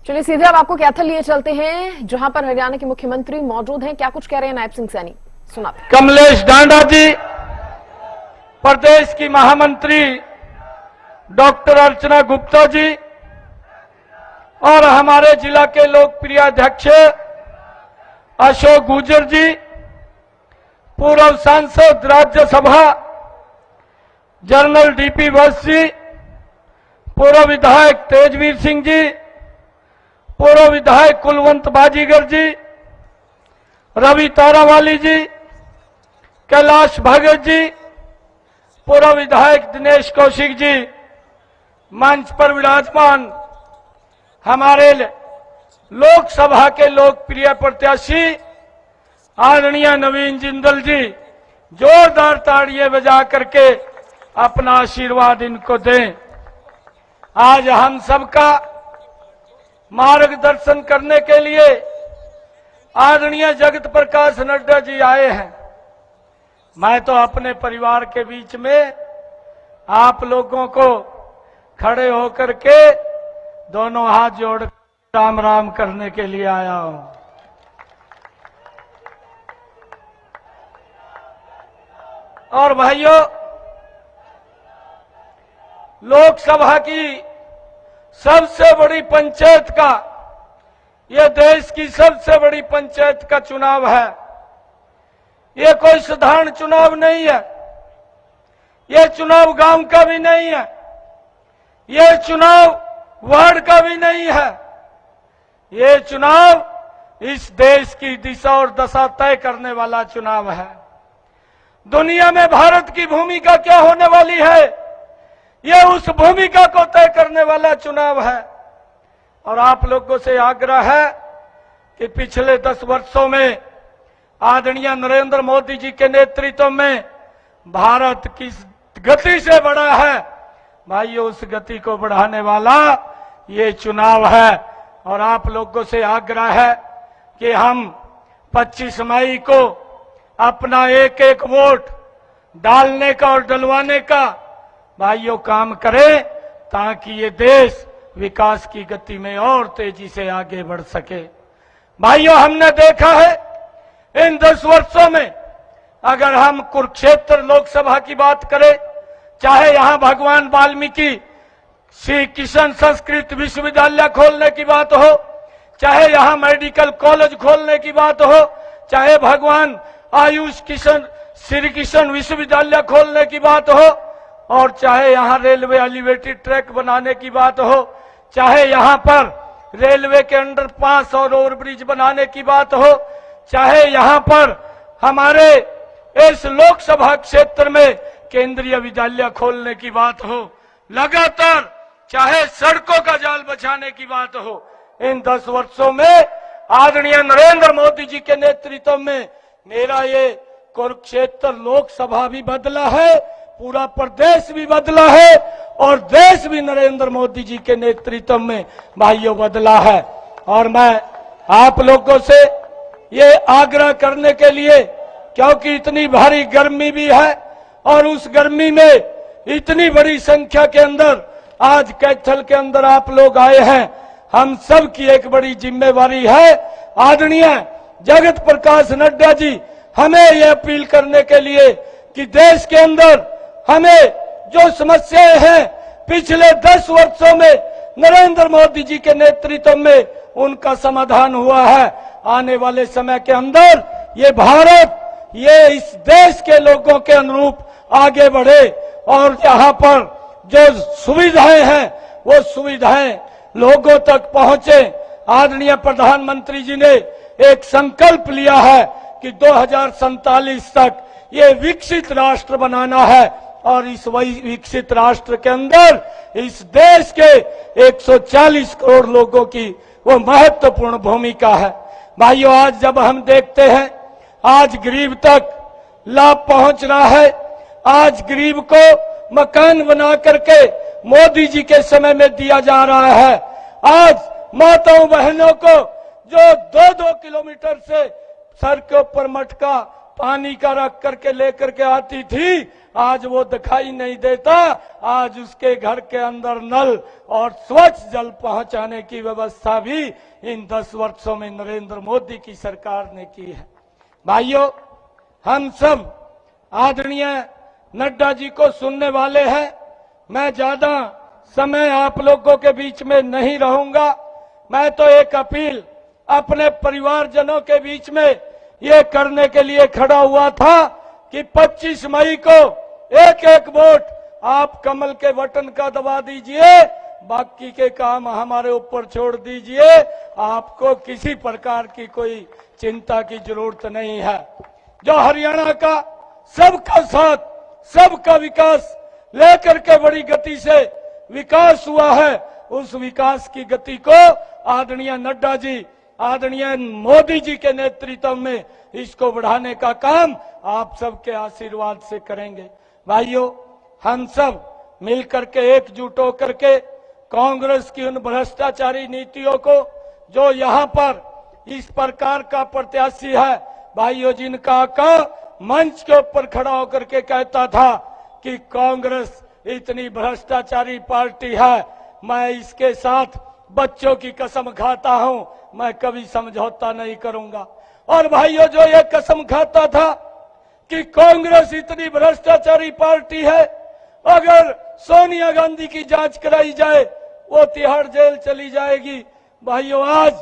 चलिए सीधे अब आपको कैथल लिए चलते हैं, जहां पर हरियाणा के मुख्यमंत्री मौजूद हैं। क्या कुछ कह रहे हैं नायब सिंह सैनी, सुना। कमलेश डांडा जी, प्रदेश की महामंत्री डॉक्टर अर्चना गुप्ता जी और हमारे जिला के लोकप्रिय अध्यक्ष अशोक गुर्जर जी, पूर्व सांसद राज्यसभा जनरल डीपी वत्स जी, पूर्व विधायक तेजवीर सिंह जी, पूर्व विधायक कुलवंत बाजीगर जी, रवि तारावाली जी, कैलाश भगत जी, पूर्व विधायक दिनेश कौशिक जी, मंच पर विराजमान हमारे लोकसभा के लोकप्रिय प्रत्याशी आदरणीय नवीन जिंदल जी, जोरदार ताड़ियां बजा करके अपना आशीर्वाद इनको दें। आज हम सबका मार्गदर्शन करने के लिए आदरणीय जगत प्रकाश नड्डा जी आए हैं। मैं तो अपने परिवार के बीच में आप लोगों को खड़े होकर के दोनों हाथ जोड़ राम राम करने के लिए आया हूं। और भाइयों, लोकसभा की सबसे बड़ी पंचायत का, यह देश की सबसे बड़ी पंचायत का चुनाव है। यह कोई साधारण चुनाव नहीं है। यह चुनाव गांव का भी नहीं है। यह चुनाव वार्ड का भी नहीं है। यह चुनाव इस देश की दिशा और दशा तय करने वाला चुनाव है। दुनिया में भारत की भूमिका क्या होने वाली है, यह उस भूमिका को तय करने वाला चुनाव है। और आप लोगों से आग्रह है कि पिछले 10 वर्षों में आदरणीय नरेंद्र मोदी जी के नेतृत्व में भारत किस गति से बढ़ा है, भाइयों उस गति को बढ़ाने वाला ये चुनाव है। और आप लोगों से आग्रह है कि हम 25 मई को अपना एक एक वोट डालने का और डलवाने का भाइयों काम करें, ताकि ये देश विकास की गति में और तेजी से आगे बढ़ सके। भाइयों, हमने देखा है इन 10 वर्षों में, अगर हम कुरुक्षेत्र लोकसभा की बात करें, चाहे यहां भगवान वाल्मीकि श्री कृष्ण संस्कृत विश्वविद्यालय खोलने की बात हो, चाहे यहां मेडिकल कॉलेज खोलने की बात हो, चाहे भगवान आयुष किशन श्री कृष्ण विश्वविद्यालय खोलने की बात हो, और चाहे यहां रेलवे एलिवेटेड ट्रैक बनाने की बात हो, चाहे यहां पर रेलवे के अंडरपास और ओवरब्रिज बनाने की बात हो, चाहे यहां पर हमारे इस लोकसभा क्षेत्र में केंद्रीय विद्यालय खोलने की बात हो, लगातार चाहे सड़कों का जाल बचाने की बात हो, इन 10 वर्षों में आदरणीय नरेंद्र मोदी जी के नेतृत्व में मेरा ये कुरुक्षेत्र लोकसभा भी बदला है, पूरा प्रदेश भी बदला है, और देश भी नरेंद्र मोदी जी के नेतृत्व में भाइयों बदला है। और मैं आप लोगों से ये आग्रह करने के लिए, क्योंकि इतनी भारी गर्मी भी है और उस गर्मी में इतनी बड़ी संख्या के अंदर आज कैथल के अंदर आप लोग आए हैं, हम सब की एक बड़ी जिम्मेवारी है। आदरणीय जगत प्रकाश नड्डा जी हमें यह अपील करने के लिए कि देश के अंदर हमें जो समस्याएं हैं पिछले 10 वर्षों में नरेंद्र मोदी जी के नेतृत्व में उनका समाधान हुआ है। आने वाले समय के अंदर ये भारत, ये इस देश के लोगों के अनुरूप आगे बढ़े और यहाँ पर जो सुविधाएं हैं वो सुविधाएं लोगों तक पहुंचे। आदरणीय प्रधानमंत्री जी ने एक संकल्प लिया है कि 2047 तक ये विकसित राष्ट्र बनाना है, और इस विकसित राष्ट्र के अंदर इस देश के 140 करोड़ लोगों की वो महत्वपूर्ण भूमिका है। भाइयों, आज जब हम देखते हैं आज गरीब तक लाभ पहुंच रहा है, आज गरीब को मकान बना करके मोदी जी के समय में दिया जा रहा है, आज माताओं बहनों को जो 2-2 किलोमीटर से सर के ऊपर मटका पानी का रख करके लेकर के आती थी, आज वो दिखाई नहीं देता। आज उसके घर के अंदर नल और स्वच्छ जल पहुंचाने की व्यवस्था भी इन 10 वर्षों में नरेंद्र मोदी की सरकार ने की है। भाइयों, हम सब आदरणीय नड्डा जी को सुनने वाले हैं। मैं ज्यादा समय आप लोगों के बीच में नहीं रहूंगा। मैं तो एक अपील अपने परिवारजनों के बीच में ये करने के लिए खड़ा हुआ था कि 25 मई को एक एक वोट आप कमल के बटन का दबा दीजिए, बाकी के काम हमारे ऊपर छोड़ दीजिए। आपको किसी प्रकार की कोई चिंता की जरूरत नहीं है। जो हरियाणा का सबका साथ, सबका विकास लेकर के बड़ी गति से विकास हुआ है, उस विकास की गति को आदरणीय नड्डा जी, आदरणीय मोदी जी के नेतृत्व में इसको बढ़ाने का काम आप सबके आशीर्वाद से करेंगे। भाइयों, हम सब मिलकर के एकजुट होकर के कांग्रेस की उन भ्रष्टाचारी नीतियों को, जो यहाँ पर इस प्रकार का प्रत्याशी है, भाइयों जिनका का मंच के ऊपर खड़ा होकर के कहता था कि कांग्रेस इतनी भ्रष्टाचारी पार्टी है, मैं इसके साथ बच्चों की कसम खाता हूं, मैं कभी समझौता नहीं करूंगा। और भाइयों, जो ये कसम खाता था कि कांग्रेस इतनी भ्रष्टाचारी पार्टी है, अगर सोनिया गांधी की जांच कराई जाए वो तिहाड़ जेल चली जाएगी। भाइयों, आज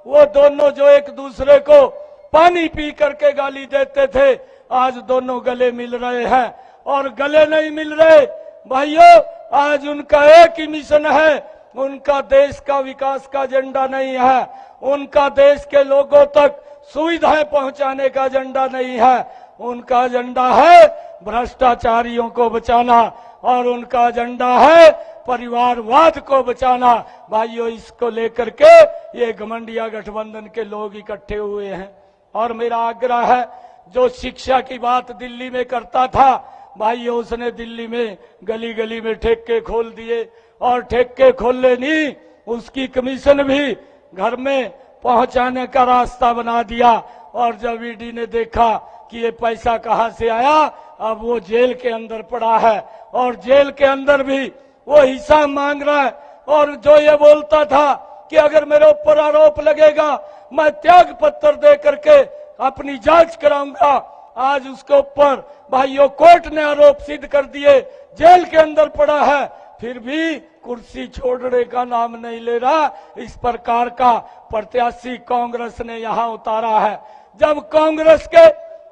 वो दोनों जो एक दूसरे को पानी पी करके गाली देते थे, आज दोनों गले मिल रहे हैं। और गले नहीं मिल रहे भाइयों, आज उनका एक ही मिशन है, उनका देश का विकास का एजेंडा नहीं है, उनका देश के लोगों तक सुविधाएं पहुंचाने का एजेंडा नहीं है, उनका एजेंडा है भ्रष्टाचारियों को बचाना और उनका एजेंडा है परिवारवाद को बचाना। भाइयों, इसको लेकर के ये घमंडिया गठबंधन के लोग इकट्ठे हुए हैं। और मेरा आग्रह है, जो शिक्षा की बात दिल्ली में करता था, भाइयों उसने दिल्ली में गली गली में ठेके खोल दिए, और ठेके खोलने नहीं, उसकी कमीशन भी घर में पहुंचाने का रास्ता बना दिया। और जब ईडी ने देखा कि ये पैसा कहां से आया, अब वो जेल के अंदर पड़ा है और जेल के अंदर भी वो हिसाब मांग रहा है। और जो ये बोलता था कि अगर मेरे ऊपर आरोप लगेगा मैं त्याग पत्र दे करके अपनी जांच कराऊंगा, आज उसके ऊपर भाइयों कोर्ट ने आरोप सिद्ध कर दिए, जेल के अंदर पड़ा है, फिर भी कुर्सी छोड़ने का नाम नहीं ले रहा। इस प्रकार का प्रत्याशी कांग्रेस ने यहां उतारा है। जब कांग्रेस के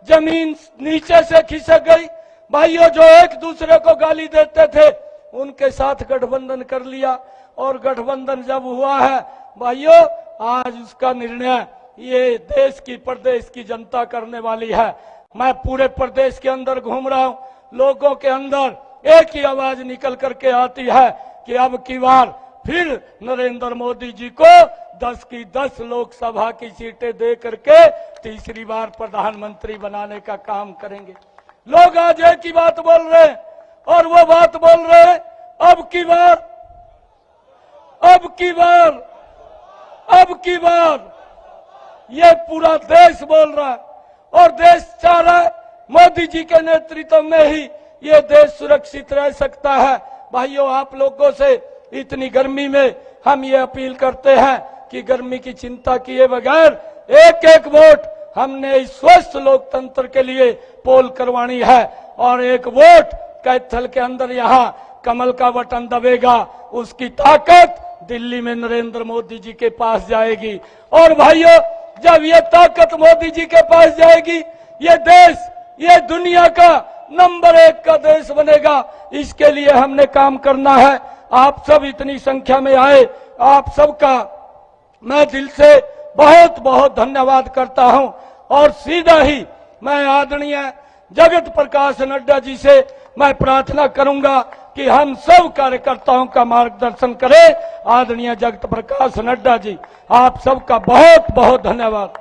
जमीन नीचे से खिसक गई, भाइयों जो एक दूसरे को गाली देते थे उनके साथ गठबंधन कर लिया। और गठबंधन जब हुआ है भाइयों, आज उसका निर्णय ये देश की, प्रदेश की जनता करने वाली है। मैं पूरे प्रदेश के अंदर घूम रहा हूं, लोगों के अंदर एक ही आवाज निकल करके आती है कि अब की बार फिर नरेंद्र मोदी जी को 10 की 10 लोकसभा की सीटें दे करके तीसरी बार प्रधानमंत्री बनाने का काम करेंगे। लोग आज एक ही बात बोल रहे हैं, और वो बात बोल रहे हैं अब की बार, अब की बार, अब की बार। ये पूरा देश बोल रहा है और देश चाह रहा है मोदी जी के नेतृत्व में ही ये देश सुरक्षित रह सकता है। भाइयों, आप लोगों से इतनी गर्मी में हम ये अपील करते हैं कि गर्मी की चिंता किए बगैर एक एक वोट हमने इस स्वस्थ लोकतंत्र के लिए पोल करवानी है। और एक वोट कैथल के अंदर यहाँ कमल का बटन दबेगा, उसकी ताकत दिल्ली में नरेंद्र मोदी जी के पास जाएगी। और भाइयों, जब ये ताकत मोदी जी के पास जाएगी, ये देश, ये दुनिया का नंबर 1 का देश बनेगा। इसके लिए हमने काम करना है। आप सब इतनी संख्या में आए, आप सबका मैं दिल से बहुत बहुत धन्यवाद करता हूं। और सीधा ही मैं आदरणीय जगत प्रकाश नड्डा जी से मैं प्रार्थना करूंगा कि हम सब कार्यकर्ताओं का मार्गदर्शन करें। आदरणीय जगत प्रकाश नड्डा जी, आप सबका बहुत बहुत धन्यवाद।